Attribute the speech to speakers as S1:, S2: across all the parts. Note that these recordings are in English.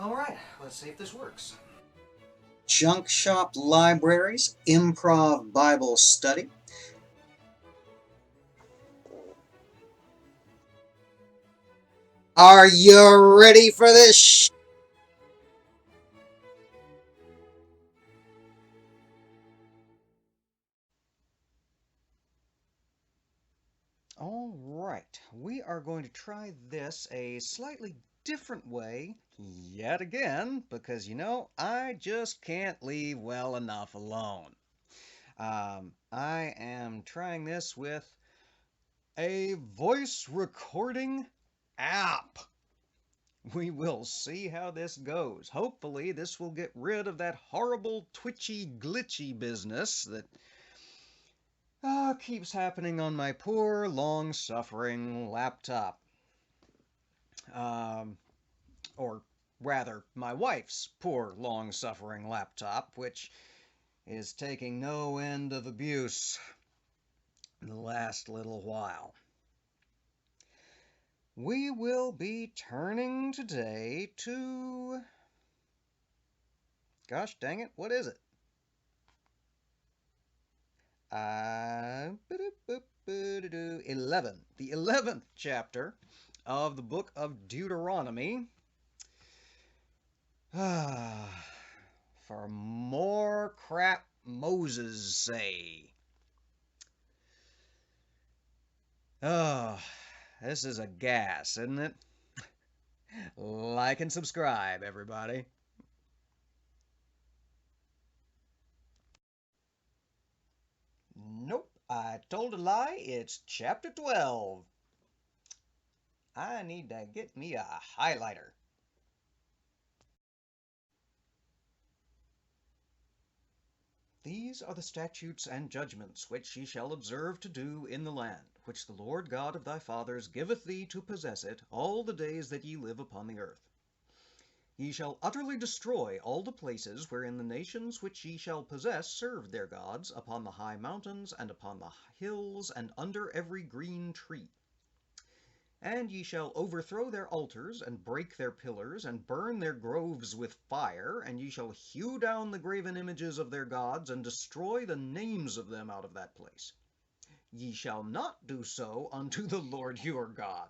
S1: Alright, let's see if this works.
S2: Junk Shop Libraries Improv Bible Study. Are you ready for this?
S1: All right, we are going to try this a slightly different way yet again because I just can't leave well enough alone. I am trying this with a voice recording app. We will see how this goes. Hopefully, this will get rid of that horrible twitchy, glitchy business that keeps happening on my poor, long-suffering laptop. Um, or rather, my wife's poor, long-suffering laptop, which is taking no end of abuse the last little while. We will be turning today to... Gosh dang it, what is it? 11. The 11th chapter of the book of Deuteronomy. For more crap Moses say. Oh, this is a gas, isn't it? Like and subscribe, everybody. Nope, I told a lie. It's chapter 12. I need to get me a highlighter. These are the statutes and judgments which ye shall observe to do in the land, which the Lord God of thy fathers giveth thee to possess it all the days that ye live upon the earth. Ye shall utterly destroy all the places wherein the nations which ye shall possess served their gods, upon the high mountains, and upon the hills, and under every green tree. And ye shall overthrow their altars, and break their pillars, and burn their groves with fire, and ye shall hew down the graven images of their gods, and destroy the names of them out of that place. Ye shall not do so unto the Lord your God.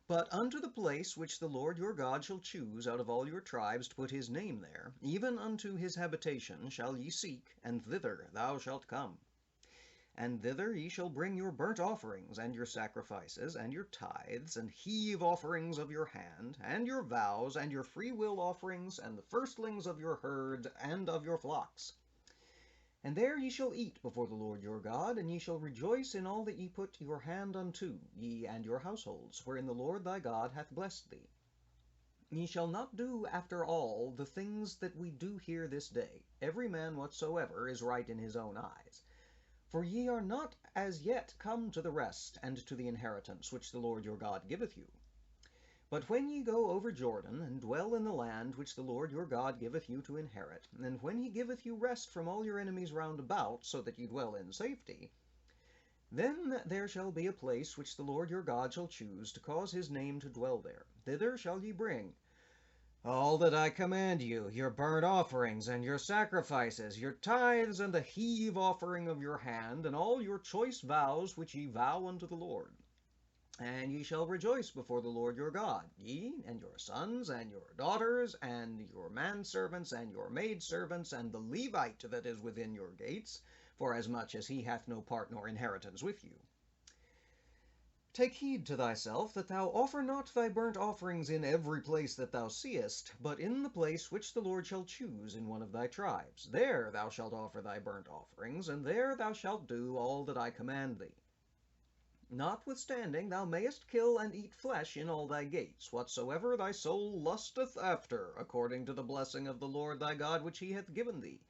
S1: But unto the place which the Lord your God shall choose out of all your tribes to put his name there, even unto his habitation, shall ye seek, and thither thou shalt come. And thither ye shall bring your burnt offerings, and your sacrifices, and your tithes, and heave offerings of your hand, and your vows, and your freewill offerings, and the firstlings of your herds and of your flocks. And there ye shall eat before the Lord your God, and ye shall rejoice in all that ye put your hand unto, ye and your households, wherein the Lord thy God hath blessed thee. Ye shall not do after all the things that we do here this day, every man whatsoever is right in his own eyes. For ye are not as yet come to the rest and to the inheritance which the Lord your God giveth you. But when ye go over Jordan, and dwell in the land which the Lord your God giveth you to inherit, and when he giveth you rest from all your enemies round about, so that ye dwell in safety, then there shall be a place which the Lord your God shall choose to cause his name to dwell there. Thither shall ye bring all that I command you, your burnt offerings, and your sacrifices, your tithes, and the heave offering of your hand, and all your choice vows which ye vow unto the Lord. And ye shall rejoice before the Lord your God, ye, and your sons, and your daughters, and your manservants, and your maidservants, and the Levite that is within your gates, forasmuch as he hath no part nor inheritance with you. Take heed to thyself that thou offer not thy burnt offerings in every place that thou seest, but in the place which the Lord shall choose in one of thy tribes. There thou shalt offer thy burnt offerings, and there thou shalt do all that I command thee. Notwithstanding, thou mayest kill and eat flesh in all thy gates, whatsoever thy soul lusteth after, according to the blessing of the Lord thy God which he hath given thee.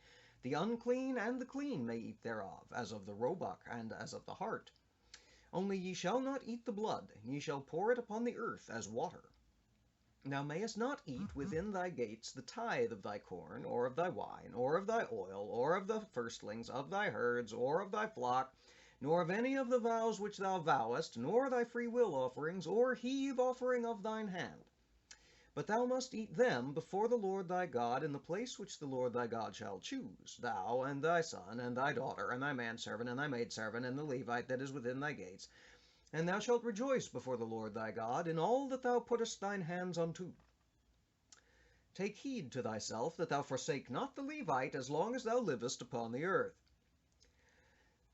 S1: The unclean and the clean may eat thereof, as of the roebuck and as of the hart. Only ye shall not eat the blood, ye shall pour it upon the earth as water. Thou mayest not eat within thy gates the tithe of thy corn, or of thy wine, or of thy oil, or of the firstlings of thy herds, or of thy flock, nor of any of the vows which thou vowest, nor thy freewill offerings, or heave offering of thine hand. But thou must eat them before the Lord thy God in the place which the Lord thy God shall choose, thou, and thy son, and thy daughter, and thy manservant, and thy maidservant, and the Levite that is within thy gates. And thou shalt rejoice before the Lord thy God in all that thou puttest thine hands unto. Take heed to thyself that thou forsake not the Levite as long as thou livest upon the earth.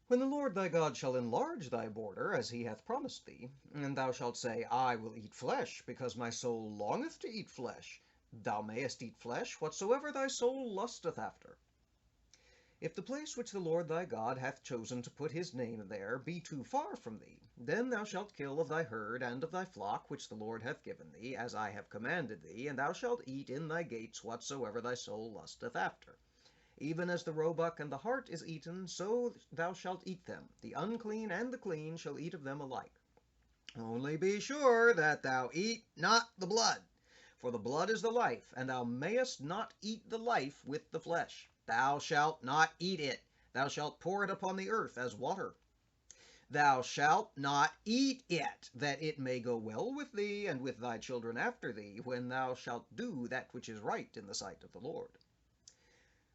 S1: When the Lord thy God shall enlarge thy border, as he hath promised thee, and thou shalt say, I will eat flesh, because my soul longeth to eat flesh, thou mayest eat flesh whatsoever thy soul lusteth after. If the place which the Lord thy God hath chosen to put his name there be too far from thee, then thou shalt kill of thy herd and of thy flock which the Lord hath given thee, as I have commanded thee, and thou shalt eat in thy gates whatsoever thy soul lusteth after. Even as the roebuck and the hart is eaten, so thou shalt eat them. The unclean and the clean shall eat of them alike. Only be sure that thou eat not the blood, for the blood is the life, and thou mayest not eat the life with the flesh. Thou shalt not eat it. Thou shalt pour it upon the earth as water. Thou shalt not eat it, that it may go well with thee and with thy children after thee, when thou shalt do that which is right in the sight of the Lord.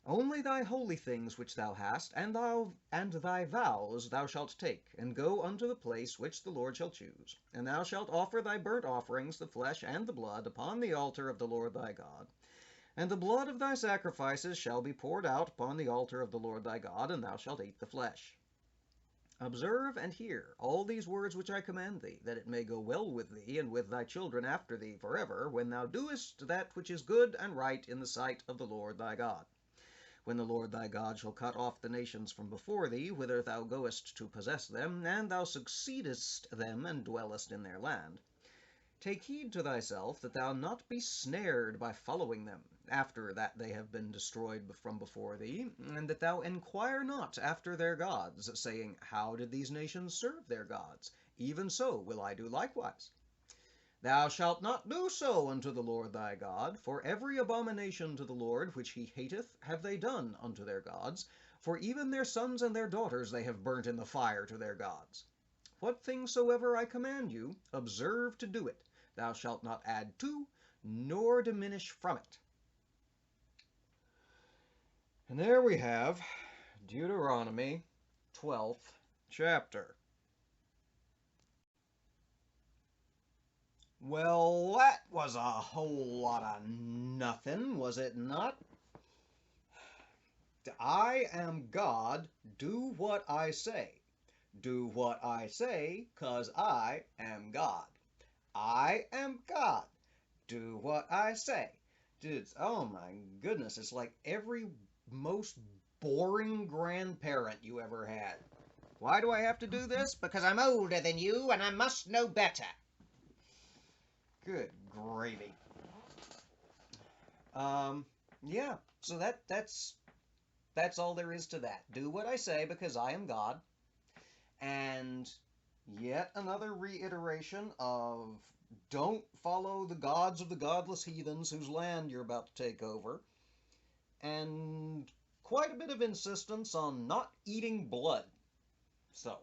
S1: Only thy holy things which thou hast, and thy vows thou shalt take, and go unto the place which the Lord shall choose. And thou shalt offer thy burnt offerings, the flesh and the blood, upon the altar of the Lord thy God. And the blood of thy sacrifices shall be poured out upon the altar of the Lord thy God, and thou shalt eat the flesh. Observe and hear all these words which I command thee, that it may go well with thee and with thy children after thee forever, when thou doest that which is good and right in the sight of the Lord thy God. When the Lord thy God shall cut off the nations from before thee, whither thou goest to possess them, and thou succeedest them and dwellest in their land, take heed to thyself that thou not be snared by following them, after that they have been destroyed from before thee, and that thou enquire not after their gods, saying, How did these nations serve their gods? Even so will I do likewise. Thou shalt not do so unto the Lord thy God, for every abomination to the Lord which he hateth have they done unto their gods, for even their sons and their daughters they have burnt in the fire to their gods. What thing soever I command you, observe to do it. Thou shalt not add to, nor diminish from it. And there we have Deuteronomy 12th chapter. Well, that was a whole lot of nothing, was it not? I am God, do what I say. Do what I say, 'cause I am God. I am God. Do what I say. Dude, oh my goodness, it's like every most boring grandparent you ever had. Why do I have to do this? Because I'm older than you and I must know better. Good gravy. Yeah, so that's all there is to that. Do what I say because I am God. And yet another reiteration of don't follow the gods of the godless heathens whose land you're about to take over. And quite a bit of insistence on not eating blood. So,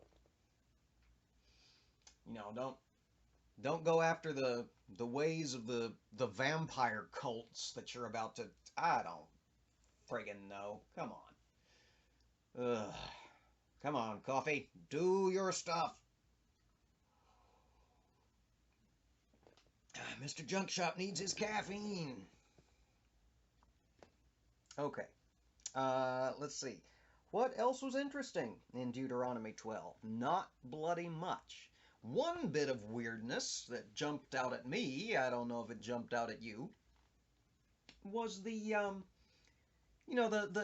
S1: don't go after the ways of the vampire cults that you're about to. I don't friggin' know. Come on. Ugh. Come on, coffee. Do your stuff. Mr. Junk Shop needs his caffeine. Okay. Let's see. What else was interesting in Deuteronomy 12? Not bloody much. One bit of weirdness that jumped out at me, I don't know if it jumped out at you, was the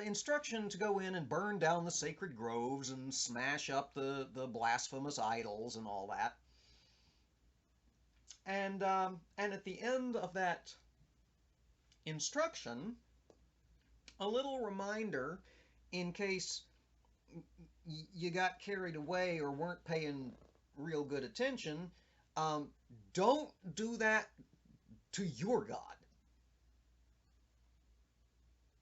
S1: instruction to go in and burn down the sacred groves and smash up the blasphemous idols and all that. And at the end of that instruction, a little reminder in case you got carried away or weren't paying real good attention, don't do that to your God.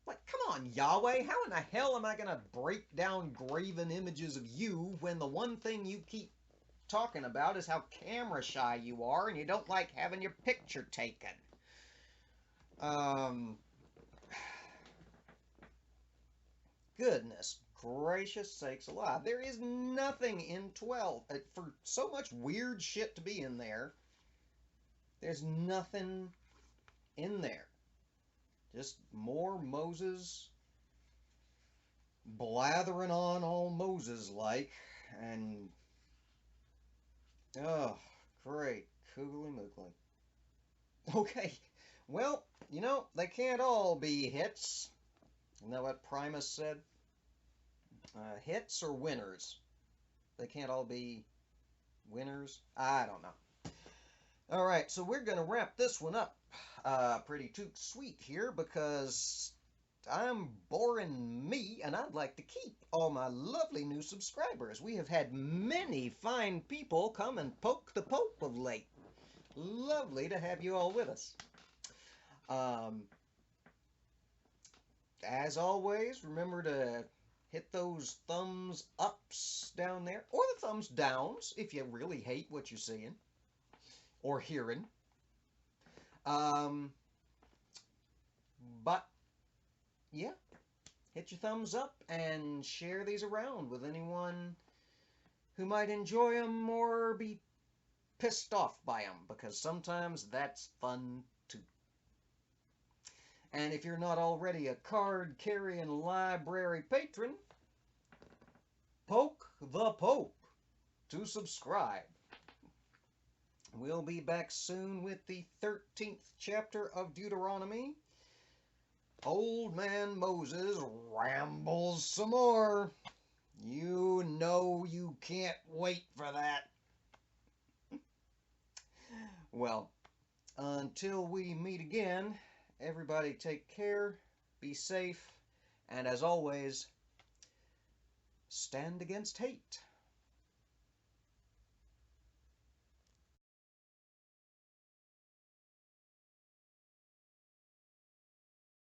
S1: Like, come on, Yahweh, how in the hell am I going to break down graven images of you when the one thing you keep talking about is how camera shy you are and you don't like having your picture taken? Um, Goodness gracious sakes alive. There is nothing in 12. For so much weird shit to be in there, there's nothing in there. Just more Moses blathering on all Moses-like, and oh, great, coogly moogly. Okay, well, they can't all be hits. Isn't that what Primus said? Hits or winners? They can't all be winners? I don't know. All right, so we're going to wrap this one up pretty too sweet here because I'm boring me and I'd like to keep all my lovely new subscribers. We have had many fine people come and poke the Pope of late. Lovely to have you all with us. As always, remember to hit those thumbs ups down there, or the thumbs downs if you really hate what you're seeing or hearing. But yeah, hit your thumbs up and share these around with anyone who might enjoy them or be pissed off by them, because sometimes that's fun too. And if you're not already a card-carrying library patron, poke the Pope to subscribe. We'll be back soon with the 13th chapter of Deuteronomy. Old man Moses rambles some more. You know you can't wait for that. Well, until we meet again, everybody take care, be safe, and as always, stand against hate.